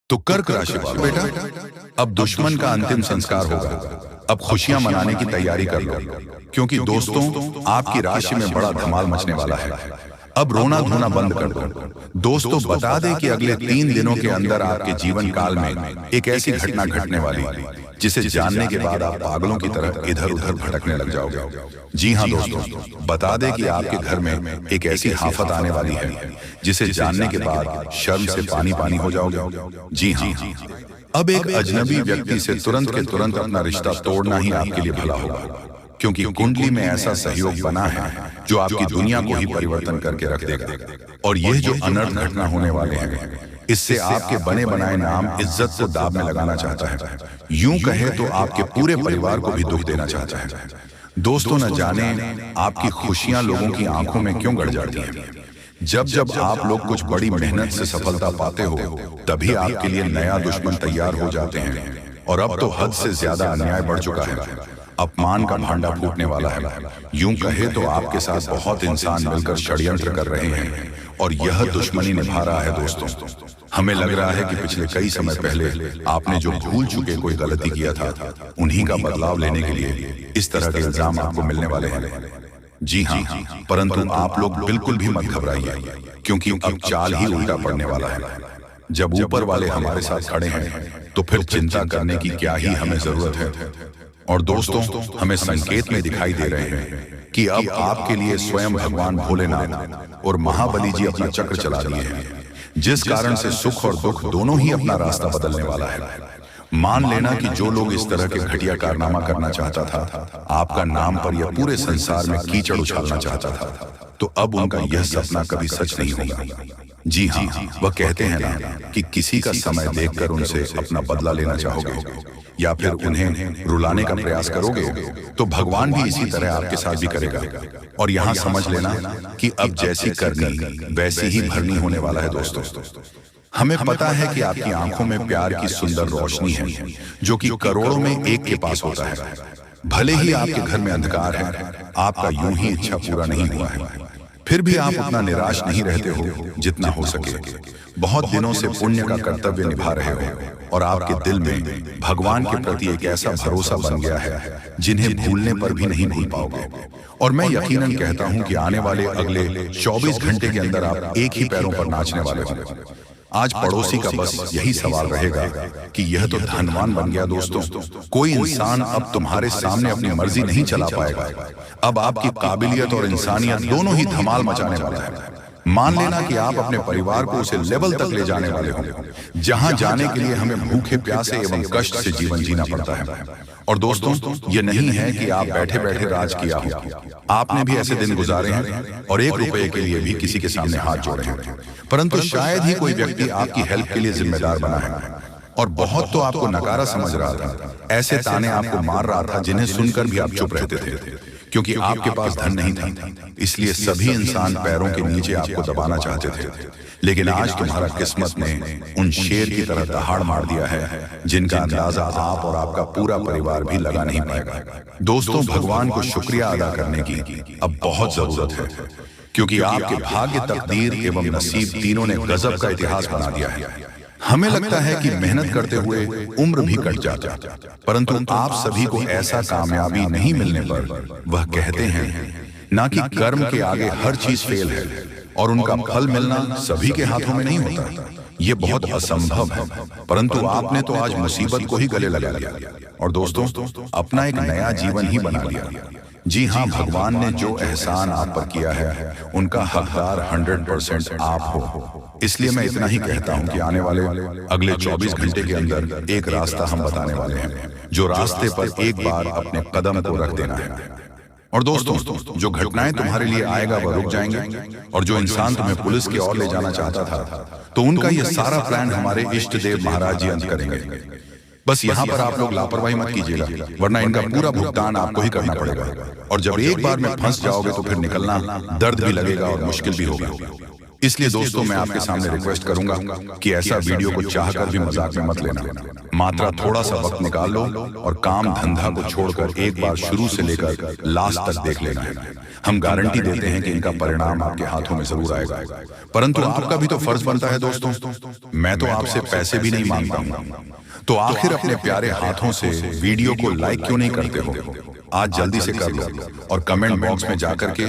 तो कर्क राशि वालों, बेटा अब दुश्मन का अंतिम संस्कार होगा। अब खुशियां मनाने की तैयारी कर लो, क्योंकि दोस्तों आपकी राशि में बड़ा धमाल मचने वाला है। अब रोना धोना बंद कर दो। दोस्तों बता दें कि अगले 3 दिनों के अंदर आपके जीवन काल में एक ऐसी घटना घटने वाली जिसे जानने के बाद आप पागलों की तरह इधर उधर भटकने लग जाओगे। जी हाँ दोस्तों, बता दें कि आपके घर में एक ऐसी आफत आने वाली है जिसे जानने के बाद शर्म से पानी पानी हो जाओगे। जी हाँ, अब एक अजनबी व्यक्ति से तुरंत के तुरंत अपना रिश्ता तोड़ना ही आपके लिए भला होगा, क्योंकि कुंडली में ऐसा सहयोग बना है जो आपकी दुनिया को ही परिवर्तन करके रख देगा। और यह जो अनर्थ घटना होने वाले हैं, इससे आपके बने बनाए नाम इज्जत को दाव में लगाना चाहता है। यूं कहे तो आपके पूरे परिवार को भी दुख देना चाहता है। दोस्तों न जाने आपकी खुशियां लोगों की आंखों में क्यों गड़ जाती हैं। जब जब आप लोग कुछ बड़ी मेहनत से सफलता पाते हो, तभी आपके लिए नया दुश्मन तैयार हो जाते हैं। और अब तो हद से ज्यादा अन्याय बढ़ चुका है। अपमान का भांडा फूटने वाला है। यूं कहे तो आपके साथ बहुत इंसान मिलकर षड्यंत्र कर रहे हैं और यह दुश्मनी निभा रहा है। दोस्तों हमें लग रहा है कि पिछले कई समय पहले आपने जो भूल चुके कोई गलती किया था, उन्हीं का बदलाव लेने के लिए इस तरह के इल्जाम आपको मिलने वाले हैं। जी हाँ, परंतु आप लोग बिल्कुल भी मत घबराइए, क्योंकि अब चाल ही उल्टा पड़ने वाला है। जब ऊपर वाले हमारे साथ खड़े हैं तो फिर चिंता करने की क्या ही हमें जरूरत है। और दोस्तों हमें संकेत में दिखाई दे रहे हैं कि अब आपके लिए स्वयं भगवान भोलेनाथ और महाबली जी अपना चक्र चला दिए हैं, जिस कारण से सुख और दुख दोनों ही अपना रास्ता बदलने वाला है। मान लेना कि जो लोग इस तरह के घटिया कारनामा करना चाहता था, आपका नाम पर यह पूरे संसार में कीचड़ उछालना चाहता था, तो अब उनका यह सपना कभी सच नहीं होगा। जी हाँ, वह कहते हैं ना कि किसी का समय देखकर उनसे अपना बदला लेना चाहोगे या फिर उन्हें रुलाने का प्रयास करोगे, तो भगवान भी इसी तरह आपके साथ भी करेगा। और यहाँ समझ लेना कि अब जैसी करनी वैसी ही भरनी होने वाला है। दोस्तों हमें पता है कि आपकी आंखों में प्यार की सुंदर रोशनी है, जो कि करोड़ों में एक के पास होता है। भले ही आपके घर में अंधकार है, आपका यूं ही इच्छा पूरा नहीं हुआ है, फिर भी आप उतना निराश नहीं रहते हो जितना हो सके। बहुत दिनों से पुण्य का कर्तव्य निभा रहे हो और आपके दिल में भगवान के प्रति एक ऐसा भरोसा बन गया है जिन्हें भूलने पर भी नहीं भूल पाओगे। और मैं यकीनन कहता हूं कि आने वाले अगले 24 घंटे के अंदर आप एक ही पैरों पर नाचने वाले हो। आज पड़ोसी का बस यही सवाल रहेगा कि यह तो धनवान बन गया। दोस्तों कोई इंसान अब तुम्हारे सामने अपनी मर्जी नहीं चला पाएगा। अब आपकी काबिलियत और इंसानियत दोनों ही धमाल मचाने वाला है। मान लेना कि आप अपने परिवार को उसे लेवल तक ले जाने वाले हो जहां जाने के लिए हमें भूखे प्यासे एवं कष्ट से जीवन जीना पड़ता है। और दोस्तों ये नहीं है कि आप बैठे बैठे राज किया हो, आपने भी ऐसे दिन गुजारे हैं और 1 रुपए के लिए भी किसी के सामने हाथ जोड़े हैं, परंतु शायद ही कोई व्यक्ति आपकी हेल्प के लिए जिम्मेदार बना है। और बहुत तो आपको नकारा समझ रहा था, ऐसे ताने आपको मार रहा था जिन्हें सुनकर भी आप चुप रहते थे, क्योंकि आपके पास धन नहीं था। इसलिए सभी इंसान पैरों के नीचे आपको दबाना चाहते थे। लेकिन आज तुम्हारा किस्मत ने उन शेर की तरह दहाड़ मार दिया है जिनका अंदाजा आप और आपका पूरा परिवार भी लगा नहीं पाएगा। दोस्तों भगवान को शुक्रिया अदा करने की अब बहुत जरूरत है, क्योंकि आपके भाग्य, तकदीर एवं नसीब तीनों ने गजब का इतिहास बना दिया है। हमें लगता है कि मेहनत करते हुए उम्र भी कट जाता, परंतु आप सभी को ऐसा कामयाबी नहीं मिलने पर वह कहते हैं ना कि कर्म के आगे हर चीज फेल है और उनका फल मिलना सभी के हाथों में नहीं होता। ये बहुत असंभव है, परंतु आपने तो आज मुसीबत को ही गले लगा लिया और दोस्तों अपना एक नया जीवन ही बना लिया। जी हाँ, भगवान ने जो एहसान आप पर किया है उनका हकदार 100% आप हो। इसलिए मैं इतना ही कहता हूं कि आने वाले अगले 24 घंटे के अंदर एक रास्ता हम बताने वाले हैं, जो रास्ते पर एक बार अपने कदम को रख देना है। और दोस्तों जो घटनाएं तुम्हारे लिए आएगा वह रुक जाएंगे, और जो इंसान तुम्हें पुलिस की ओर ले जाना चाहता था, तो उनका यह सारा प्लान हमारे इष्ट देव महाराज जी अंत करेंगे। बस यहाँ पर आप लोग लापरवाही मत कीजिएगा, वरना इनका पूरा भुगतान आपको ही करना पड़ेगा। और जब एक बार में फंस जाओगे तो फिर निकलना दर्द भी लगेगा और मुश्किल भी होगा। इसलिए दोस्तों मैं आपके सामने रिक्वेस्ट करूंगा कि ऐसा वीडियो को चाहकर भी मजाक में मत लेना। मात्रा थोड़ा सा वक्त निकाल लो और काम धंधा को छोड़कर एक बार शुरू से लेकर लास्ट तक देख लेना है। हम गारंटी देते हैं कि इनका परिणाम आपके हाथों में जरूर आएगा, परंतु आपका भी तो फर्ज बनता है दोस्तों। मैं तो आपसे पैसे भी नहीं मांगता हूं, तो आखिर अपने प्यारे हाथों से वीडियो को लाइक क्यों नहीं करते हो? आज जल्दी से कर लो और कमेंट बॉक्स में जाकर के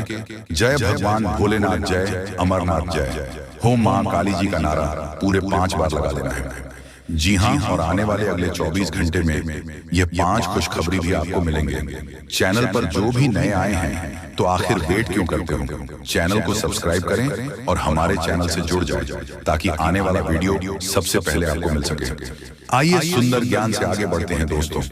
जय भगवान भोलेनाथ जय, अमरनाथ जय, हो मां काली जी का नारा पूरे 5 बार लगा लेना है। जी हाँ, और आने वाले अगले 24 घंटे में ये 5 खुशखबरी भी आपको मिलेंगे। चैनल पर जो भी नए आए हैं तो आखिर वेट क्यों करते हो? चैनल को सब्सक्राइब करें और हमारे चैनल से जुड़ जाएं ताकि आने वाला वीडियो सबसे पहले आपको मिल सके। आइए सुंदर ज्ञान से आगे बढ़ते हैं दोस्तों।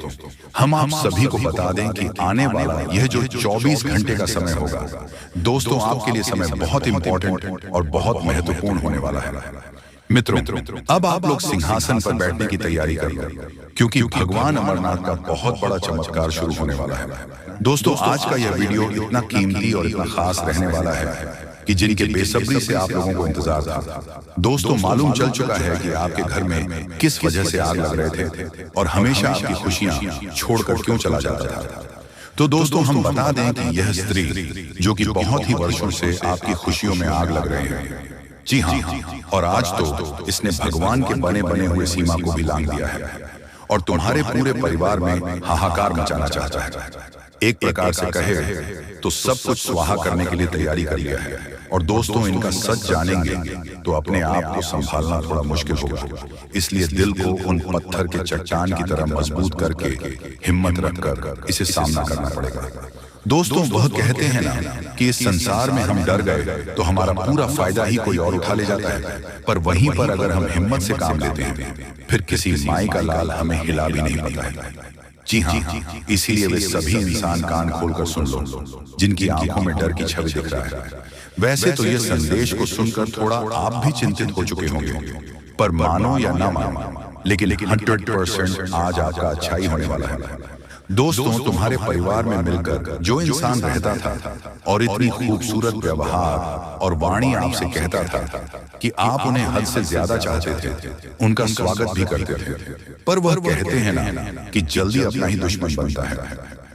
हम आप सभी को बता दें कि आने वाला यह जो 24 घंटे का समय होगा दोस्तों, आपके लिए समय बहुत इंपॉर्टेंट और बहुत महत्वपूर्ण होने वाला है। मित्रों, अब आप लोग सिंहासन पर बैठने की तैयारी कर लो, क्योंकि भगवान अमरनाथ का बहुत बड़ा चमत्कार शुरू होने वाला है। दोस्तों, आज का यह वीडियो इतना कीमती और इतना खास रहने वाला है कि जिनके बेसब्री से आप लोगों को इंतजार था। दोस्तों, मालूम चल चुका है कि आपके घर में किस वजह से आग लग रहे थे और हमेशा आपकी खुशियां छोड़कर क्यों चला जाता था। तो दोस्तों, हम बता दें कि यह स्त्री जो कि बहुत ही वर्षों से आपकी खुशियों में आग लग रहे हैं, जी हाँ, और आज तो इसने भगवान के बने बने हुए सीमा को भी लांघ दिया है और तुम्हारे पूरे परिवार में हाहाकार मचाना चाहता है। एक प्रकार से कहे तो सब कुछ स्वाहा करने के लिए तैयारी कर लिया है। और दोस्तों, इनका सच जानेंगे तो अपने आप को संभालना थोड़ा मुश्किल होगा। इसलिए दिल को उन पत्थर के चट्टान की तरह मजबूत करके हिम्मत रखकर इसे सामना करना पड़ेगा। दोस्तों, वह कहते हैं ना कि इस संसार में हम डर गए तो हमारा पूरा फायदा ही कोई और उठा ले जाता है, पर वहीं पर अगर हम हिम्मत से काम लेते हैं फिर किसी माई का लाल हमें हिला भी नहीं पाता है। जी हाँ, इसीलिए वे सभी इंसान कान खोलकर सुन लो जिनकी आंखों में डर की छवि दिख रहा है। वैसे तो ये संदेश को सुनकर थोड़ा आप भी चिंतित हो चुके होंगे, पर मानो या ना मानो, लेकिन 100% आज आपका अच्छा ही होने वाला है। दोस्तों, तुम्हारे परिवार में मिलकर जो इंसान रहता था और इतनी खूबसूरत व्यवहार और वाणी आपसे कहता था कि आप उन्हें हद से ज्यादा चाहते थे, उनका स्वागत भी करते थे, पर वह कहते हैं ना कि जल्दी अपना ही दुश्मन बनता है।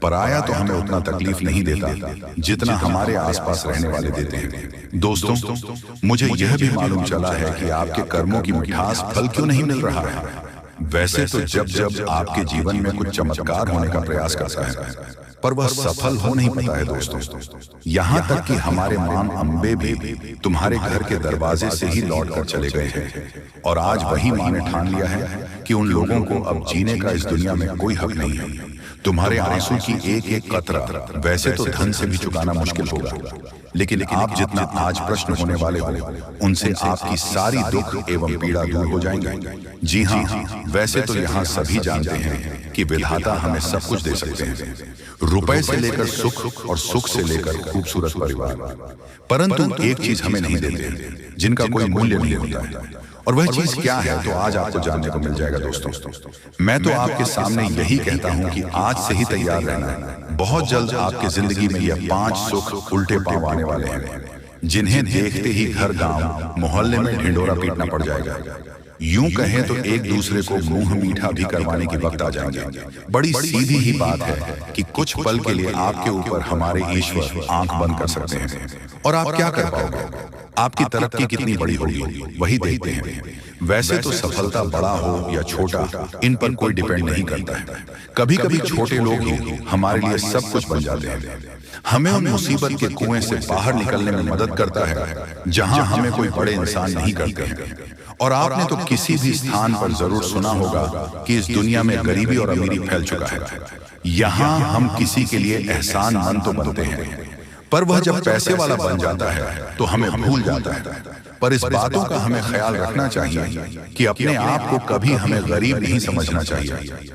पराया तो हमें उतना तकलीफ नहीं देता जितना हमारे आसपास रहने वाले देते हैं। दोस्तों, मुझे यह भी मालूम चला है कि आपके कर्मों की मिठास फल क्यों नहीं मिल रहा है। वैसे तो जब जब आपके जीवन में कुछ चमत्कार होने का प्रयास करता है, पर वह सफल हो नहीं पाता है दोस्तों। यहाँ तक कि हमारे मां अम्बे भी तुम्हारे घर के दरवाजे से ही लौट कर चले गए हैं और आज वही मां ने ठान लिया है कि उन लोगों को अब जीने का इस दुनिया में कोई हक नहीं है। तुम्हारे आंसू की एक एक कतरा वैसे तो धन से भी चुकाना मुश्किल होगा, लेकिन आप जितना आज प्रश्न होने वाले हो उनसे आपकी सारी दुख एवं पीड़ा दूर हो जाएंगे। जी हाँ, वैसे तो यहाँ सभी जानते हैं कि विधाता हमें सब कुछ दे सकते हैं, रुपए से लेकर सुख और सुख से लेकर खूबसूरत परिवार, परंतु एक चीज हमें नहीं देते जिनका कोई मूल्य नहीं होता है। और वह चीज क्या है तो आज आपको जानने को मिल जाएगा दोस्तों। मैं तो आपके सामने यही कहता हूं कि आज से ही तैयार रहना है। बहुत जल्द आपकी जिंदगी में यह 5 सुख उल्टे पांव आने वाले हैं, जिन्हें देखते ही घर गांव मोहल्ले में ढिंडोरा पीटना पड़ जाएगा। यूं कहें तो एक दूसरे को मुंह मीठा भी करवाने की वक्त आ जाएंगे। बड़ी सीधी ही बात है कि कुछ पल के लिए आपके ऊपर हमारे ईश्वर आंख बंद कर सकते हैं और आप क्या कर पाओगे। आपकी तरक्की कितनी बड़ी होगी वही देखते हैं। वैसे तो सफलता बड़ा हो या छोटा इन पर कोई डिपेंड नहीं करता है। कभी कभी छोटे लोग ही हमारे लिए सब कुछ बन जाते हैं। हमें उन मुसीबत के कुएं से बाहर निकलने में मदद करता है जहां हमें कोई बड़े इंसान नहीं करते हैं। और आपने तो किसी भी स्थान पर जरूर सुना होगा कि इस दुनिया में गरीबी और अमीरी फैल चुका है। यहाँ हम किसी के लिए एहसानमंद तो बनते हैं, पर वह जब पैसे वाला बन जाता है तो हमें भूल जाता है। पर इस बातों का हमें ख्याल रखना चाहिए कि अपने आप को कभी हमें गरीब नहीं समझना चाहिए।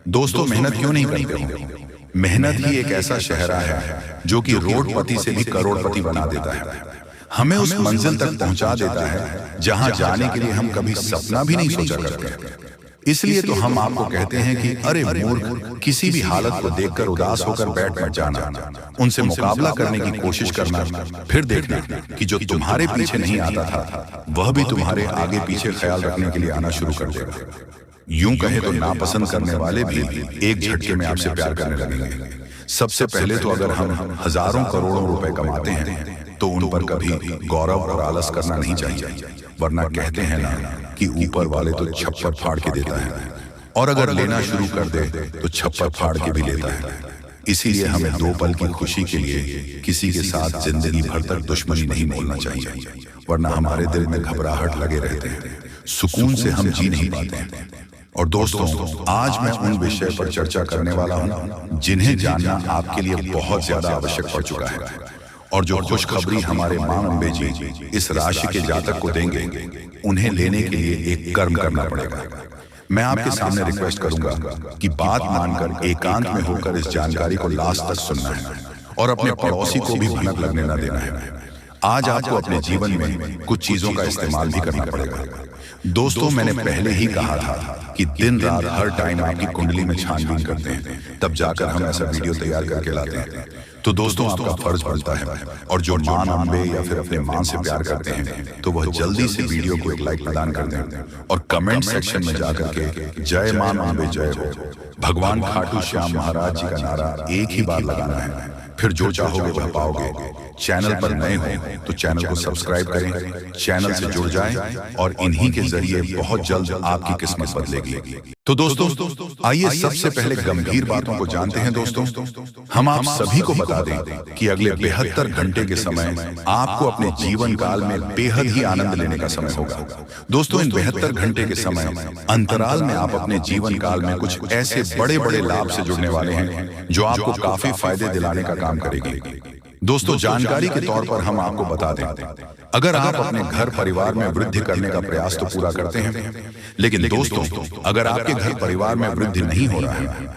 दोस्तों, मेहनत क्यों नहीं करते हो? मेहनत ही एक ऐसा शहरा है जो कि रोडपति से भी करोड़पति बना देता है। हमें उस मंजिल तक पहुंचा देता है जहां जाने के लिए हम कभी सपना भी नहीं सोचा करते। इसलिए तो हम आपको कहते हैं कि अरे मूर्ख, किसी भी हालत को देखकर उदास होकर बैठ मत जाना, उनसे मुकाबला करने की कोशिश करना, फिर देखना कि जो तुम्हारे पीछे नहीं आता था वह भी तुम्हारे आगे पीछे ख्याल रखने के लिए आना शुरू कर देगा। यूं कहे तो नापसंद करने वाले भी एक झटके में आपसे प्यार करने लगेंगे। सबसे पहले तो अगर हम हजारों करोड़ों रुपए कमाते हैं तो उन पर कभी गौरव और आलस करना नहीं चाहिए, वरना कहते हैं ना कि ऊपर वाले तो छप्पर फाड़ के देता है, और अगर लेना शुरू कर दे तो छप्पर फाड़ के भी लेता है। इसीलिए हमें 2 पल की खुशी के लिए किसी के साथ जिंदगी भर तक दुश्मनी नहीं मोलना चाहिए, वरना हमारे दिल में घबराहट लगे रहते हैं, सुकून से हम जी नहीं पाते हैं। और दोस्तों, आज मैं उन विषय पर चर्चा करने वाला हूं जिन्हें जानना आपके लिए बहुत ज्यादा आवश्यक पड़ चुका है, और जो खुशखबरी हमारे मां अम्बे जी इस राशि के जातक को देंगे, उन्हें लेने के लिए एक कर्म करना पड़ेगा। मैं आपके सामने रिक्वेस्ट करूंगा कि बात मानकर एकांत में होकर इस जानकारी को लास्ट तक सुनना है और अपने पड़ोसी को भी भनक लगने न देना है। आज आपको अपने जीवन में कुछ चीजों का इस्तेमाल भी करना पड़ेगा। दोस्तों, मैंने पहले ही कहा था कि दिन रात हर टाइम आपकी कुंडली में छानबीन करते हैं, तब जाकर हम ऐसा वीडियो तैयार करके लाते हैं। तो दोस्तों, आपका फर्ज बनता है, और जो मां अम्बे या फिर अपने मां से प्यार करते हैं तो वह जल्दी से वीडियो को एक लाइक प्रदान कर दें और कमेंट सेक्शन में जाकर के जय मां अम्बे जय हो, भगवान खाटू श्याम महाराज जी का नारा एक ही बार लगाना है, फिर जो चाहोगे वह पाओगे। चैनल पर नए हो तो चैनल को सब्सक्राइब करें, चैनल से जुड़ जाएं और इन्हीं के जरिए बहुत जल्द आपकी किस्मत बदलेगी। तो दोस्तों, आइए सबसे पहले गंभीर बातों को जानते हैं। दोस्तों, हम आप सभी को बता दें कि अगले 72 घंटे के समय आपको अपने जीवन काल में बेहद ही आनंद लेने का समय होगा। दोस्तों, इन 72 घंटे के समय अंतराल में आप अपने जीवन काल में कुछ ऐसे बड़े बड़े लाभ से जुड़ने वाले हैं जो आपको काफी फायदे दिलाने का काम करेगी। दोस्तों, जानकारी के तौर पर हम आपको बता दें, अगर आप अपने घर परिवार में वृद्धि करने का प्रयास तो पूरा करते हैं, लेकिन दोस्तों, अगर आपके घर परिवार में वृद्धि नहीं हो रहा है,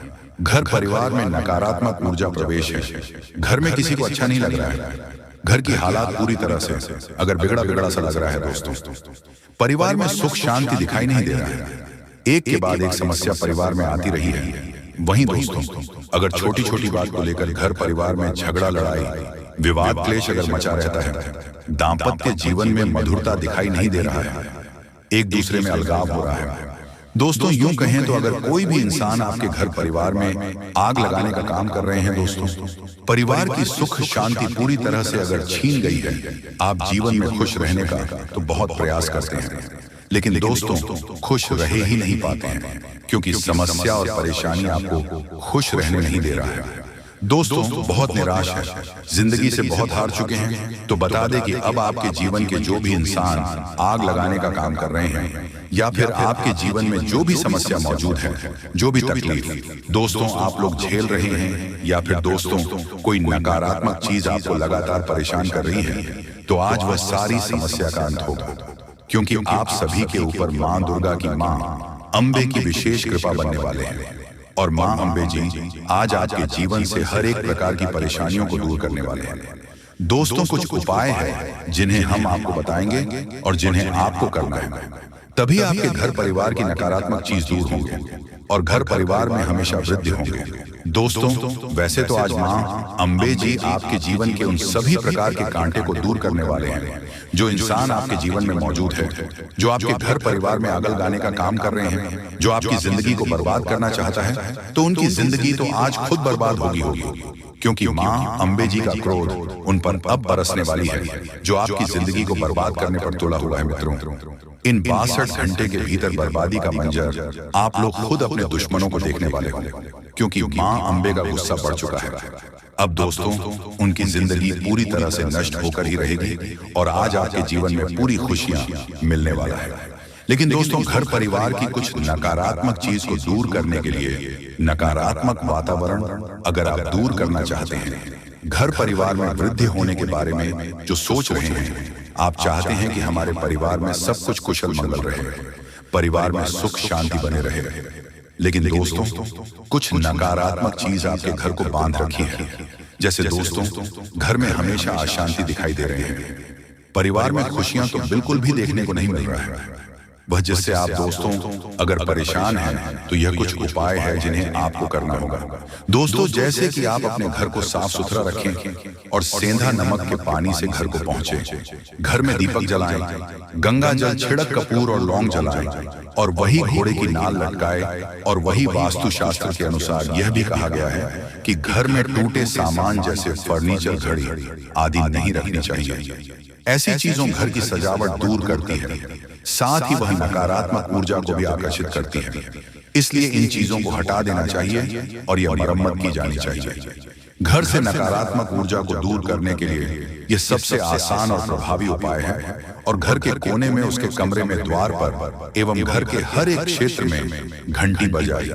घर परिवार में नकारात्मक ऊर्जा प्रवेश है, घर में किसी को अच्छा नहीं लग रहा है, घर की हालात पूरी तरह से अगर बिगड़ा बिगड़ा सा लग रहा है, दोस्तों, परिवार में सुख शांति दिखाई नहीं दे रहा है, एक के बाद एक समस्या परिवार में आती रही है। वहीं दोस्तों, अगर छोटी छोटी बात को लेकर घर परिवार में झगड़ा लड़ाई विवाद क्लेश अगर मचा रहता है, दाम्पत्य जीवन में मधुरता दिखाई नहीं दे रहा है, एक दूसरे में अलगाव हो रहा है, दोस्तों, यूं कहें तो अगर कोई भी इंसान आपके घर परिवार में आग लगाने का काम कर रहे हैं, दोस्तों, परिवार की सुख शांति पूरी तरह से अगर छीन गई है, आप जीवन में खुश रहने का तो बहुत प्रयास करते हैं, लेकिन दोस्तों, खुश रहे ही नहीं पाते हैं, क्योंकि समस्या और परेशानी आपको खुश रहने नहीं दे रहा है। दोस्तों, बहुत निराश है, जिंदगी से बहुत हार चुके हैं, तो बता दें कि अब आपके जीवन के जो भी इंसान आग लगाने का काम कर रहे हैं, या फिर आपके जीवन में जो भी समस्या मौजूद है, जो भी तकलीफ दोस्तों आप लोग झेल रहे हैं, या फिर दोस्तों कोई नकारात्मक चीज आपको लगातार परेशान कर रही है, तो आज वह सारी समस्या का अंत होगा, क्योंकि आप सभी के ऊपर मां दुर्गा की मां अम्बे की विशेष कृपा बनने वाले हैं, और मां अम्बे जी आज आपके जीवन से हर एक प्रकार की परेशानियों को दूर करने वाले हैं। दोस्तों, कुछ उपाय हैं जिन्हें हम आपको बताएंगे और जिन्हें आपको करना है, तभी आपके घर परिवार की नकारात्मक चीज दूर होंगे और घर परिवार में हमेशा वृद्धि होंगे। दोस्तों, वैसे तो आज मां अम्बे जी आपके जीवन के उन सभी प्रकार के कांटे को दूर करने वाले हैं जो इंसान आपके जीवन में मौजूद है, जो आपके घर परिवार में आग लगाने का काम कर रहे हैं, जो आपकी जिंदगी को बर्बाद करना चाहता है, तो उनकी जिंदगी तो आज खुद बर्बाद होगी, क्योंकि मां अम्बे जी का क्रोध उन पर अब बरसने वाली है, जो आपकी जिंदगी को बर्बाद करने पर तुला हुआ है। मित्रों, इन 62 घंटे के भीतर बर्बादी का मंजर आप लोग खुद अपने दुश्मनों को देखने वाले हो, क्योंकि मां अम्बे का गुस्सा बढ़ चुका है। अब दोस्तों, उनकी जिंदगी पूरी तरह से नष्ट होकर ही रहेगी और आज आपके जीवन में पूरी खुशियां मिलने वाला है। लेकिन दोस्तों, घर परिवार की कुछ नकारात्मक चीज को दूर करने के लिए, नकारात्मक वातावरण अगर आप दूर करना चाहते हैं, घर परिवार में वृद्धि होने के बारे में जो सोच रहे हैं, आप चाहते हैं कि हमारे परिवार में सब कुछ कुशल मंगल रहे, परिवार में सुख शांति बने रहे, लेकिन दोस्तों कुछ नकारात्मक चीज आपके घर को बांध रखी है। जैसे दोस्तों, घर में हमेशा अशांति दिखाई दे रहे हैं, परिवार में खुशियां तो बिल्कुल भी देखने को नहीं मिल रहा है, वह जिससे आप दोस्तों अगर परेशान हैं तो यह कुछ उपाय है जिन्हें आपको करना होगा। दोस्तों, जैसे कि आप अपने घर को साफ सुथरा रखें और सेंधा नमक के पानी से घर को पहुंचे, घर में दीपक जलाएं, गंगा जल छिड़क कपूर और लौंग जलाएं और वही घोड़े की नाल लटकाए। और वही वास्तु शास्त्र के अनुसार यह भी कहा गया है कि घर में टूटे सामान जैसे फर्नीचर, घड़ी आदि नहीं रखनी चाहिए। ऐसी चीजों घर की सजावट दूर करती है, साथ ही वह नकारात्मक ऊर्जा को भी आकर्षित करती है। इसलिए इन चीजों को हटा देना चाहिए और यह मरम्मत की जानी चाहिए। घर से नकारात्मक ऊर्जा को दूर करने के लिए यह सबसे आसान और प्रभावी उपाय है। और घर के कोने में, उसके कमरे में, द्वार पर एवं घर के हर एक क्षेत्र में घंटी बजाई।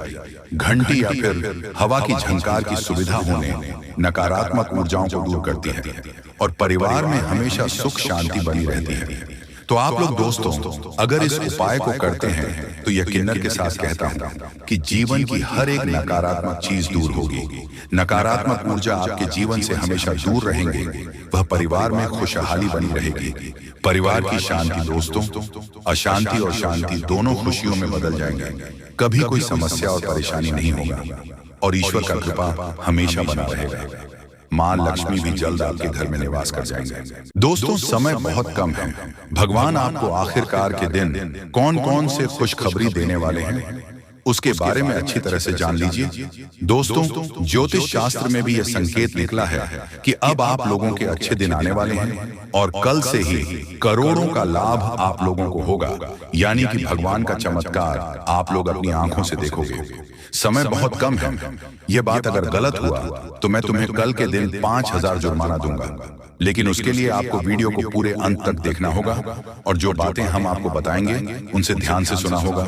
घंटी या फिर हवा की झंकार की सुविधा होने नकारात्मक ऊर्जाओं को दूर करती है और परिवार में हमेशा सुख शांति बनी रहती है। तो आप लोग दोस्तों अगर इस उपाय को करते हैं तो यकीनन के साथ कहता हूं कि जीवन की हर एक नकारात्मक चीज दूर होगी। नकारात्मक ऊर्जा आपके जीवन से हमेशा दूर रहेंगे। वह परिवार में खुशहाली बनी रहेगी। परिवार की शांति दोस्तों, अशांति और शांति दोनों खुशियों में बदल जाएंगे। कभी कोई समस्या और परेशानी नहीं होगा और ईश्वर का कृपा हमेशा बना रहेगा। मां लक्ष्मी भी जल्द आपके घर में निवास कर जाएंगे। दोस्तों, समय बहुत कम है। भगवान आपको आखिरकार के दिन कौन कौन से खुशखबरी देने वाले हैं उसके बारे में अच्छी तरह से जान लीजिए। दोस्तों, ज्योतिष शास्त्र में भी यह संकेत निकला है कि अब आप लोगों के अच्छे दिन आने वाले हैं और कल से ही करोड़ों का लाभ आप लोगों को होगा। यानी कि भगवान का चमत्कार आप लोग अपनी आंखों से देखोगे। समय बहुत कम है। यह बात अगर गलत हुआ तो मैं तुम्हें कल के दिन 5000 जुर्माना दूंगा। लेकिन उसके लिए आपको वीडियो को पूरे अंत तक देखना होगा और जो बातें हम आपको बताएंगे उनसे ध्यान से सुना होगा,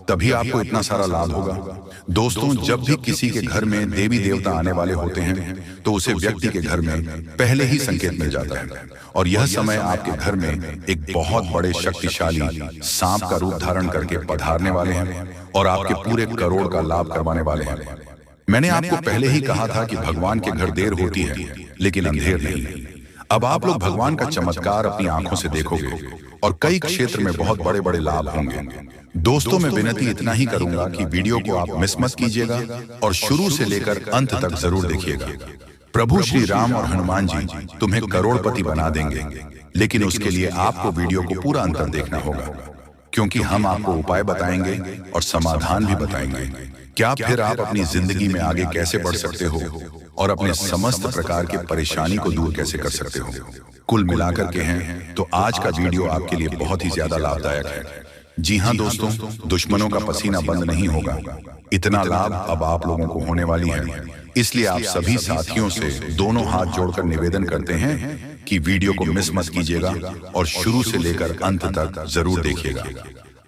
तभी आपको इतना सारा लाभ होगा। दोस्तों, जब भी किसी के घर में देवी देवता आने वाले होते हैं तो उसे व्यक्ति के घर में पहले ही संकेत मिल जाता है और यह समय आपके घर में एक बहुत बड़े शक्तिशाली सांप का रूप धारण करके पधारने वाले हैं और आपके पूरे करोड़ का लाभ करवाने वाले हैं। मैंने आपको पहले ही कहा था कि भगवान के घर देर होती है लेकिन अंधेर नहीं। अब आप लोग भगवान का चमत्कार अपनी आंखों से देखोगे और कई क्षेत्र में बहुत बड़े बड़े लाभ होंगे। दोस्तों, मैं विनती इतना ही करूंगा कि वीडियो को आप मिस मत कीजिएगा और शुरू से लेकर अंत तक जरूर देखिएगा। प्रभु श्री राम और हनुमान जी तुम्हें करोड़पति बना देंगे, लेकिन उसके लिए आपको वीडियो को पूरा अंत तक देखना होगा, क्योंकि हम आपको उपाय बताएंगे और समाधान भी बताएंगे। क्या फिर आप अपनी जिंदगी में आगे कैसे बढ़ सकते हो और अपने समस्त प्रकार की परेशानी को दूर कैसे कर सकते हो। कुल मिलाकर के हैं तो आज का वीडियो आपके लिए बहुत ही ज्यादा लाभदायक है। जी हाँ दोस्तों, दुश्मनों का पसीना बंद नहीं होगा। इतना लाभ अब आप लोगों को होने वाली है। इसलिए आप सभी साथियों से दोनों हाथ जोड़कर निवेदन करते हैं कि वीडियो को मिस मत कीजिएगा और शुरू से लेकर अंत तक जरूर देखिएगा।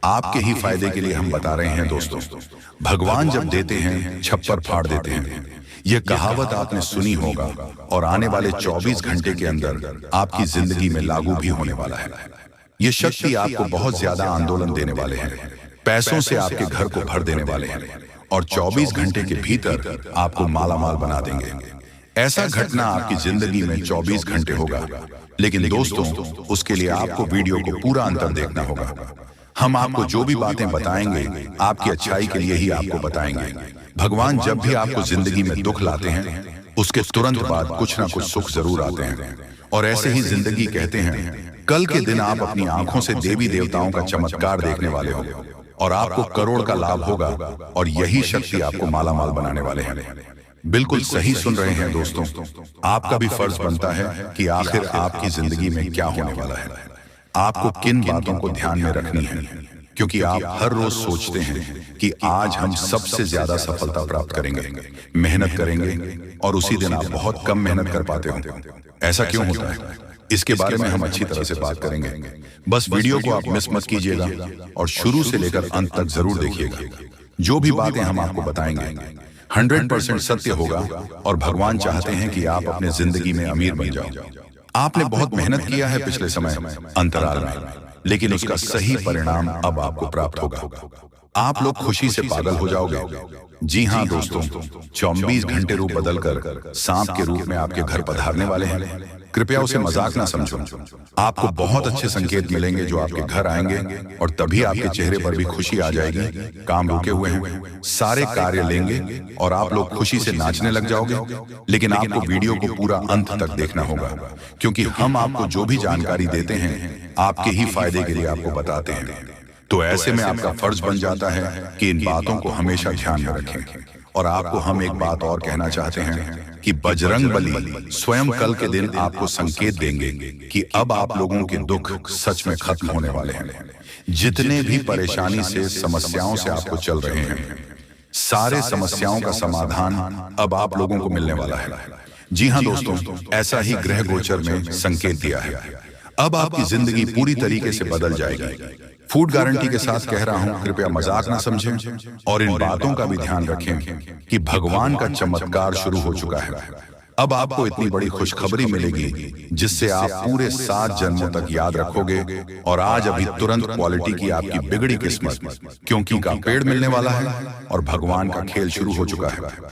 आपके ही फायदे के लिए हम बता रहे हैं दोस्तों। भगवान जब देते हैं छप्पर फाड़ देते हैं, यह कहावत आपने सुनी होगा और आने वाले 24 घंटे के अंदर आपकी जिंदगी में लागू भी होने वाला है। यह शक्ति आपको बहुत ज्यादा आंदोलन देने वाले हैं, पैसों से आपके घर को भर देने वाले हैं और 24 घंटे के भीतर आपको मालामाल बना देंगे। ऐसा घटना आपकी जिंदगी में 24 घंटे होगा, लेकिन दोस्तों उसके लिए आपको वीडियो को पूरा अंतर देखना होगा। हम आपको जो भी बातें बताएंगे आपकी अच्छाई के लिए ही आपको बताएंगे। भगवान जब भी आपको जिंदगी में दुख लाते हैं उसके तुरंत बाद कुछ ना कुछ सुख जरूर आते हैं और ऐसे ही जिंदगी कहते हैं। कल के दिन आप अपनी आंखों से देवी देवताओं का चमत्कार देखने वाले हो और आपको करोड़ का लाभ होगा और यही शक्ति आपको मालामाल बनाने वाले हैं। बिल्कुल सही सुन रहे हैं दोस्तों। आपका भी फर्ज बनता है कि आखिर आपकी जिंदगी में क्या होने वाला है, आपको किन बातों को ध्यान में रखनी है, क्योंकि आप हर रोज सोचते हैं कि आज हम सबसे ज्यादा सफलता प्राप्त करेंगे, मेहनत करेंगे और उसी दिन आप बहुत कम मेहनत कर पाते हो। ऐसा क्यों होता है, इसके बारे में हम अच्छी तरह से बात करेंगे। बस वीडियो को आप मिस मत कीजिएगा और शुरू से लेकर अंत तक जरूर देखिएगा। जो भी बातें हम आपको बताएंगे 100% सत्य होगा और भगवान चाहते हैं कि आप अपने जिंदगी में अमीर बन जाओ। आपने बहुत मेहनत किया है पिछले समय अंतराल में, लेकिन उसका सही परिणाम अब आपको प्राप्त होगा। आप लोग खुशी से पागल हो जाओगे। जी हाँ दोस्तों, 24 घंटे रूप बदलकर सांप के रूप में आपके घर पधारने वाले हैं। कृपया उसे मजाक ना समझो। आपको बहुत अच्छे संकेत मिलेंगे जो आपके घर आएंगे और तभी आपके चेहरे पर भी खुशी आ जाएगी। काम रुके हुए हैं, सारे कार्य लेंगे और आप लोग खुशी से नाचने लग जाओगे। लेकिन आपको वीडियो को पूरा अंत तक देखना होगा, क्योंकि हम आपको जो भी जानकारी देते हैं आपके ही फायदे के लिए आपको बताते हैं। तो ऐसे में आपका फर्ज बन जाता है कि इन बातों को हमेशा ध्यान में रखें। और आपको हम एक बात और कहना चाहते हैं कि बजरंग बली स्वयं कल के दिन आपको संकेत देंगे कि अब आप लोगों के दुख सच में खत्म होने वाले हैं। जितने भी परेशानी से, समस्याओं से आपको चल रहे हैं, सारे समस्याओं का समाधान अब आप लोगों को मिलने वाला है। जी हाँ दोस्तों, ऐसा ही ग्रह गोचर में संकेत दिया है। अब आपकी जिंदगी पूरी तरीके से बदल जाएगी। फूड गारंटी के साथ कह रहा हूं, कृपया मजाक ना समझें और इन बातों का भी ध्यान रखें कि भगवान का चमत्कार शुरू हो चुका है। अब आपको इतनी बड़ी खुशखबरी मिलेगी जिससे आप पूरे 7 जन्मों तक याद रखोगे। और आज अभी तुरंत क्वालिटी की आपकी बिगड़ी किस्मत, क्योंकि का पेड़ मिलने वाला है और भगवान का खेल शुरू हो चुका है।